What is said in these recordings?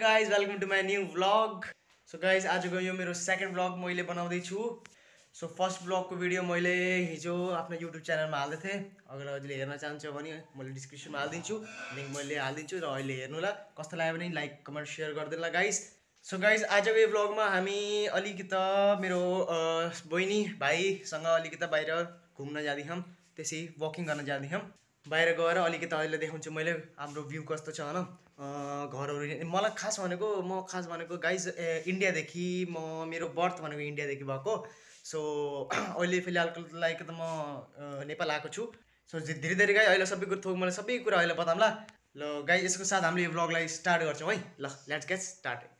guys, welcome to my new vlog. So guys, आजको यो मेरो सेकेन्ड vlog मैले बनाउँदै छु. So फर्स्ट vlog को भिडियो मैले हिजो आफ्नो YouTube च्यानलमा हाल्दै थिए. अगर अहिले हेर्न चाहन्छ भने मैले डिस्क्रिप्सनमा हाल्दिन्छु. लिंक मैले हाल्दिन्छु र अहिले हेर्नु ला. कस्तो लाग्यो भने लाइक, कमेन्ट, शेयर गर्दिनु ला गाइस. So guys, आजको यो vlogमा हामी अलिकता मेरो बहिनी भाइसँग अलिकता बाहिर घुम्न जाँदै छौं. त्यसै वकिङ गर्न जाँदै छौं. बाहिर गएर अलिकता अहिले देखाउँछु मैले हाम्रो भ्यू कस्तो छ हैन. घरहरु मलाई खास भनेको गाइस इन्डियादेखि म मेरो बर्थ भनेको इन्डियादेखि भएको. सो अहिले फिलहालको लागि त म नेपाल आएको छु. सो धीरे धीरे गाइस अहिले सबै कुरा मैले सबै कुरा अहिले बताउँला. ल गाइस यसको साथ हामीले यो भ्लगलाई स्टार्ट गर्छौं है. ल लेट्स गेट स्टार्टेड.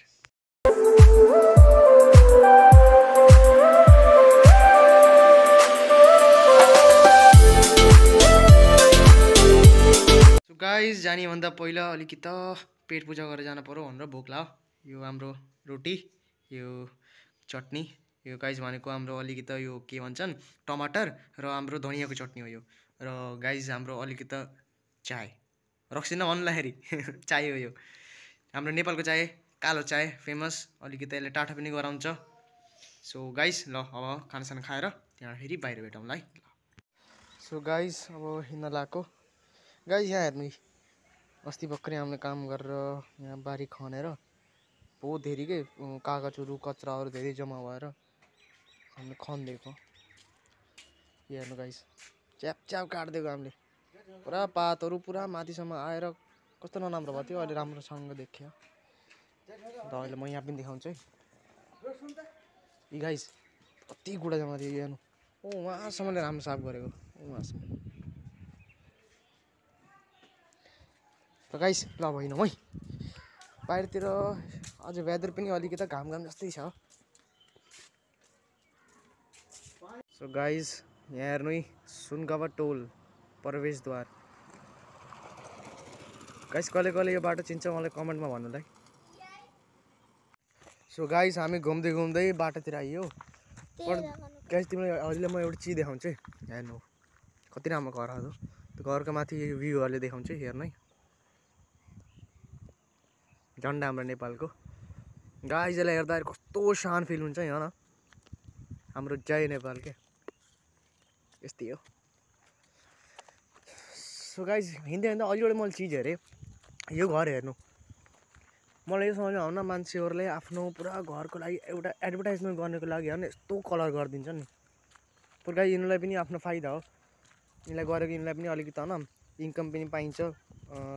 गाइस जाने भन्दा पहिला अलिकता पेट पूजा गरेर जान पर्यो भनेर भोक लाग्यो. यो हाम्रो रोटी, यो चटनी, यो गाइस भनेको हाम्रो अलिकता यो के भन्छन् टमाटर र हाम्रो धनियाको चटनी हो यो. र गाइस हाम्रो अलिकता चाय रक्सिन भन्दाखेरि चाय हो यो. हाम्रो नेपालको चाय, कालो चाय फेमस. अलिकता यसले टाठा पनि गराउँछ. सो गाइस ल अब खानासाना खाएर त्यहाँ फेरि बाहिर भेटौँला है. सो गाइस अब हिँड्न लाग्यो. गाइस यहाँ हेर्नु, अस्ति भर्खरै हामीले काम गरेर यहाँ बारी खनेर बहुत धेरै के कागजहरू कचराहरू धेरै जम्मा भएर हामीले खनिदिएको. हेर्नु गाइस च्याप च्याप काट्दिएको हामीले. पुरा पातहरू पुरा माथिसम्म आएर कस्तो नराम्रो भएको थियो. अहिले राम्रोसँग देखियो. र अहिले म यहाँ पनि देखाउँछु है. यी गाइस कति गुडा जम्मा थियो हेर्नु. ओ वहाँसम्मले राम्रो साफ गरेको. वहाँसम्म र गाइस ल भएन है. बाहिरतिर अझ वेदर पनि अलिकता घाम जस्तै छ. सो गाइस यहाँ हेर्नु है, सुनगावा टोल प्रवेशद्वार. गाइस कसले कसले यो बाटो चिन्छ मलाई कमेन्टमा भन्नु है. सो गाइस हामी घुम्दै घुम्दै बाटोतिर आइयो. गाइस तिमीलाई अहिले म एउटा चिज देखाउँछु है. हेर्नु कति राम्रो घर हो. त्यो घरको माथि भ्यूहरूले देखाउँछु हेर्नु है. झन्डा हाम्रो नेपालको. गाइस यसलाई हेर्दाखेरि कस्तो शान फिल हुन्छ यहाँ न. हाम्रो जय नेपाल के यस्तै हो. सो गाइस हिँड्दै हिँड्दा अलिअलि मैले चिज हेरेँ. यो घर हेर्नु, मलाई यो समझमा आउन मान्छेहरूले आफ्नो पुरा घरको लागि एउटा एडभर्टाइजमेन्ट गर्नको लागि होइन यस्तो कलर गरिदिन्छ नि. तर गाइस यिनीहरूलाई पनि आफ्नो फाइदा हो. यिनीलाई गरेको यिनीलाई पनि अलिकति होइन इन्कम पनि पाइन्छ.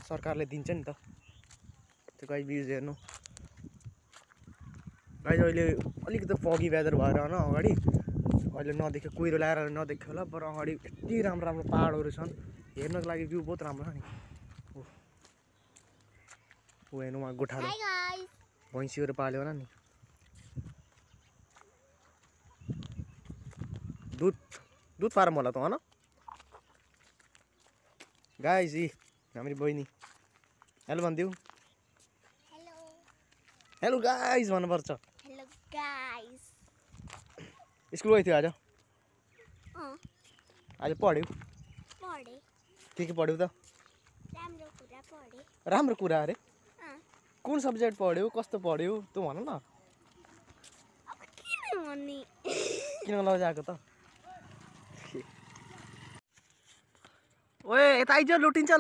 सरकारले दिन्छ नि त. त्यो गाइस भ्युज हेर्नु. गाइस अहिले अलिकति फगी वेदर भएर होइन अगाडि अहिले नदेख्यो, कुहिरो लगाएर नदेख्यो होला. पर अगाडि यति राम्रो राम्रो पाहाडहरू छन्. हेर्नको लागि भ्यू बहुत राम्रो छ नि. ऊ हेर्नु उहाँ गोठालो भैँसीहरू पाल्यो होला नि. दुध फार्म होला त होइन गाइस. यी हाम्रो बहिनी हेलो भनिदिऊ. हेलो गाइस भन्नुपर्छ. Hello guys. स्कुल गएको थियो आज? आज पढ्यौ? के पढ्यौ त? राम्रो कुरा अरे. कुन सब्जेक्ट पढ्यौ, कस्तो पढ्यौ तँ भन न. किन लजाएको त? ओए यता आइज. लुटिन्छ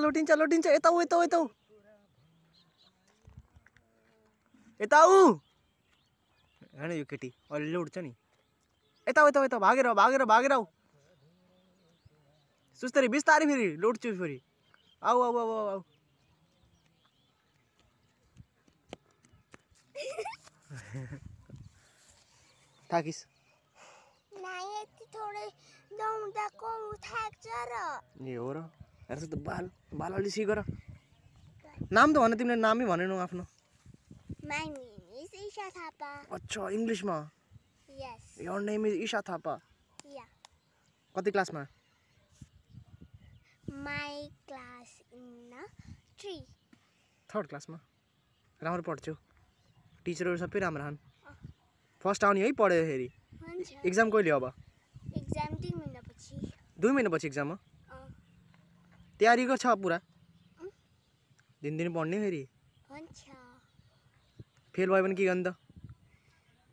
यता ऊ हेर्न यो केटी अहिले लुट्छ नि. यता भागेर आऊ. सुस्तरी बिस्तारै फेरि लुट्छु फेरि. आऊ थाकिस ए हो र. हेर्छ त बाल अलि सिकर. नाम त भन, तिमीले नामै भनेनौ आफ्नो. My name is Isha Thapa. अच्छा इंग्लिशमा. Yes. Your name is Isha Thapa. Yeah. कति क्लासमा? My class in 3. थर्ड क्लासमा. राम्रो पढ्छौ. टिचरहरू सबै राम्रो छन्. फर्स्ट आउने है पढ्दाखेरि. एक्जाम कहिले अब? एक्जाम 2 महिनापछि. 2 महिनापछि एक्जाम हो. तयारी गर्छ पुरा. दिन पढ्ने फेरि. हुन्छ. फेल भयो भने के गर्ने त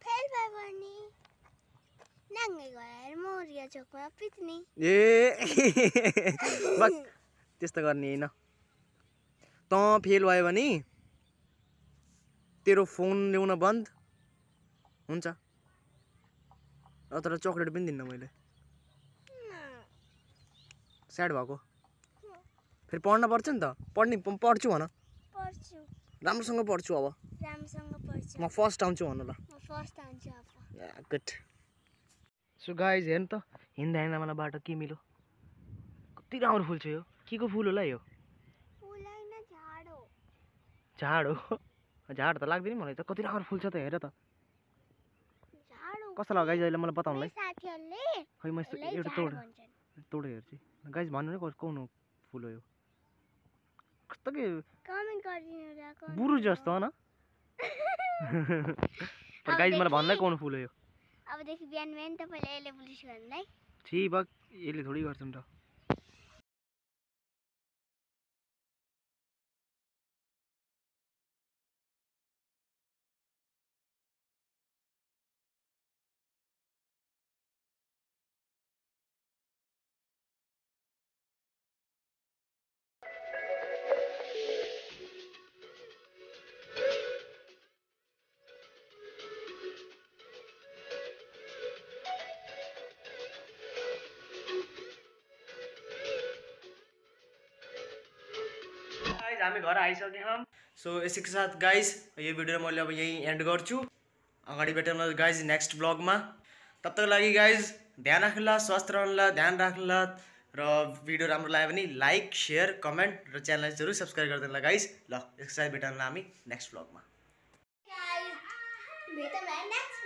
फेल भयो भने नाङ्गे गएर मौर्य चोकमा पिट्ने। ए बस त्यस्तो गर्ने होइन त फेल भयो भने तेरो फोन ल्याउन बन्द हुन्छ तर चक्लेट पनि दिन्न मैले स्याड भएको फेरि पढ्न पर्छ नि त पढ्छु भन पढ्छु राम्रोसँग पढ्छु अब राम्रोसँग पढ्छु म फर्स्ट आउँछु भन्नु ल म फर्स्ट आउँछु अब गुड सो गाइज हेर्नु त हिँड्दा हिँड्दा मलाई बाटो के मिल्यो कति राम्रो फुल छ यो के को फुल होला यो फुल हैन झाड हो झाड हो झाड त लाग्दैन मलाई त कति राम्रो फुल छ त हेर त झाड हो कस्तो लाग्यो गाइज अहिले मलाई बताउनुलाई साथीहरुले खै म एउटा तोडेर हेर्छु गाइज भन्नु नि कुन फुल हो यो कस्तो के कमेन्ट गरिदिनु ल बुरु जस्तो हो न पर गाइज मलाई भन्नुलाई कुन फुल हो यो अबदेखि बिहान बिहान तपाईले यसले पुलिस गर्नुलाई छि बक यसले थोडी गर्छ नि त हामी घर आइसक्यौँ सो यसैको साथ गाइज यो भिडियो मैले अब यही एन्ड गर्छु अगाडि भेटौँला गाइज नेक्स्ट ब्लगमा तबतक लागि गाइज ध्यान राख्नुला स्वस्थ रहनुला ध्यान राख्नुला र भिडियो राम्रो लाग्यो भने लाइक शेयर कमेन्ट र च्यानललाई जरुर सब्स्क्राइब गरिदिनुला गाइज ल यसको साथ भेटौँला हामी नेक्स्ट ब्लगमा गाइस भेटौँला नेक्स्ट